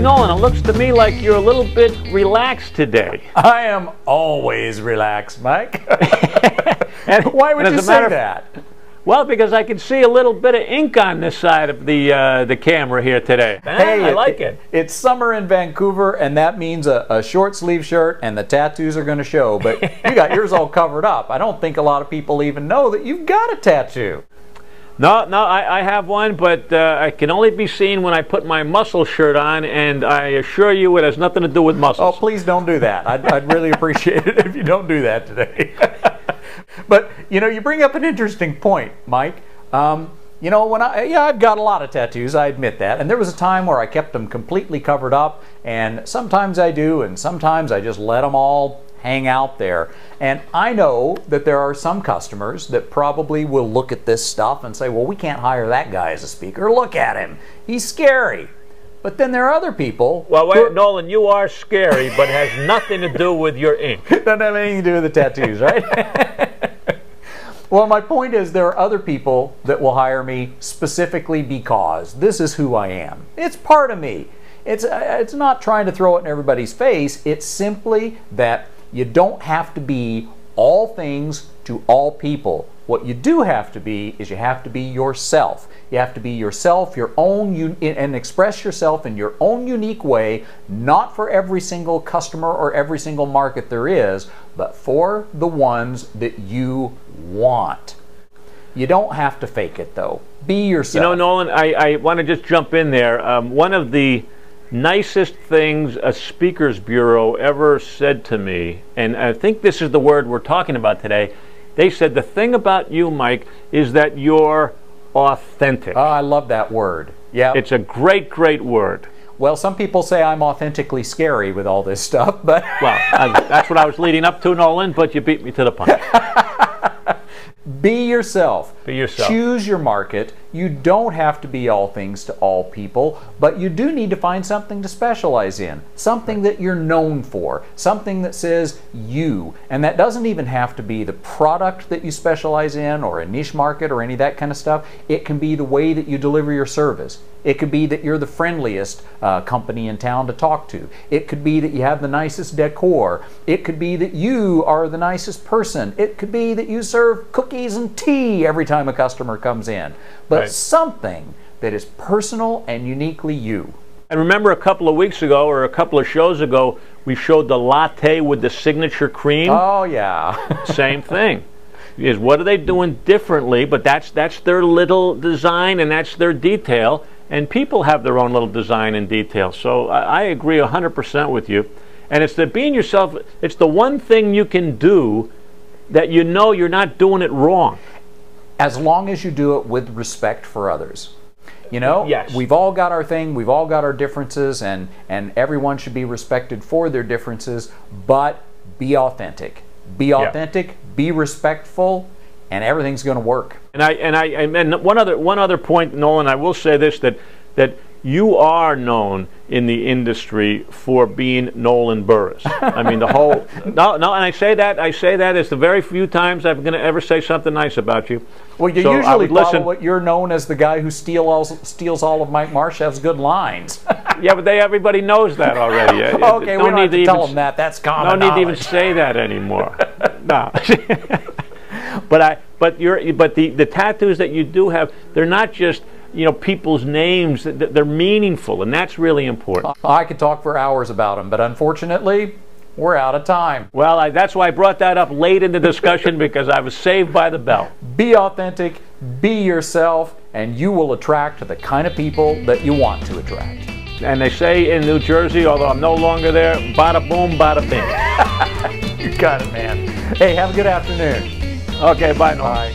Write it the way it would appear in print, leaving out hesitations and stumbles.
Nolan, it looks to me like you're a little bit relaxed today. I am always relaxed, Mike. And why would you say that? Well, because I can see a little bit of ink on this side of the camera here today. Hey, I like it. It's summer in Vancouver, and that means a short sleeve shirt and the tattoos are going to show, but you got yours all covered up. I don't think a lot of people even know that you've got a tattoo. No, I have one, but I can only be seen when I put my muscle shirt on, and I assure you it has nothing to do with muscles. Oh, please don't do that. I'd really appreciate it if you don't do that today. But, you know, you bring up an interesting point, Mike. You know, I've got a lot of tattoos, I admit that, and there was a time where I kept them completely covered up, and sometimes I do, and sometimes I just let them all hang out there. And I know that there are some customers that probably will look at this stuff and say, well, we can't hire that guy as a speaker. Look at him. He's scary. But then there are other people. Well, wait, Nolan, you are scary, but has nothing to do with your ink. Doesn't have anything to do with the tattoos, right? Well, my point is there are other people that will hire me specifically because this is who I am. It's part of me. It's not trying to throw it in everybody's face. It's simply that you don't have to be all things to all people. What you do have to be is you have to be yourself. You have to be yourself, your own, and express yourself in your own unique way, not for every single customer or every single market there is, but for the ones that you want. You don't have to fake it, though. Be yourself. You know, Nolan, I want to just jump in there. One of the nicest things a speakers bureau ever said to me, and I think this is the word we're talking about today, they said the thing about you, Mike, is that you're authentic. Oh, I love that word. Yeah. It's a great, great word. Well, some people say I'm authentically scary with all this stuff, but... Well, that's what I was leading up to, Nolan, but you beat me to the punch. Be yourself. Be yourself. Choose your market. You don't have to be all things to all people, but you do need to find something to specialize in, something that you're known for, something that says you. And that doesn't even have to be the product that you specialize in or a niche market or any of that kind of stuff. It can be the way that you deliver your service. It could be that you're the friendliest company in town to talk to. It could be that you have the nicest decor. It could be that you are the nicest person. It could be that you serve cookies and tea every time a customer comes in. But something that is personal and uniquely you. I remember a couple of weeks ago or a couple of shows ago, we showed the latte with the signature cream. Oh, yeah. Same thing. Is what are they doing differently? But that's their little design and that's their detail. And people have their own little design and detail. So I agree 100% with you. And it's that being yourself, it's the one thing you can do that you know you're not doing it wrong. As long as you do it with respect for others. You know, yes. We've all got our thing, we've all got our differences, and everyone should be respected for their differences, but be authentic. Be authentic, be respectful, and everything's going to work. And one other point, Nolan, I will say this, that you are known in the industry for being Nolan Burris. I mean, the whole and I say that as the very few times I'm going to ever say something nice about you. Well, you usually follow what you're known as the guy who steals all of Mike Marshev's good lines. Yeah, but everybody knows that already. Okay, we don't need to tell them that. That's common knowledge. No need to even say that anymore. No. But the tattoos that you do have, they're not just, you know, people's names. They're meaningful, and that's really important. I could talk for hours about them, but unfortunately, we're out of time. Well, that's why I brought that up late in the discussion, because I was saved by the bell. Be authentic, be yourself, and you will attract the kind of people that you want to attract. And they say in New Jersey, although I'm no longer there, bada boom, bada bing. You got it, man. Hey, have a good afternoon. Okay, bye, Nolan. Bye.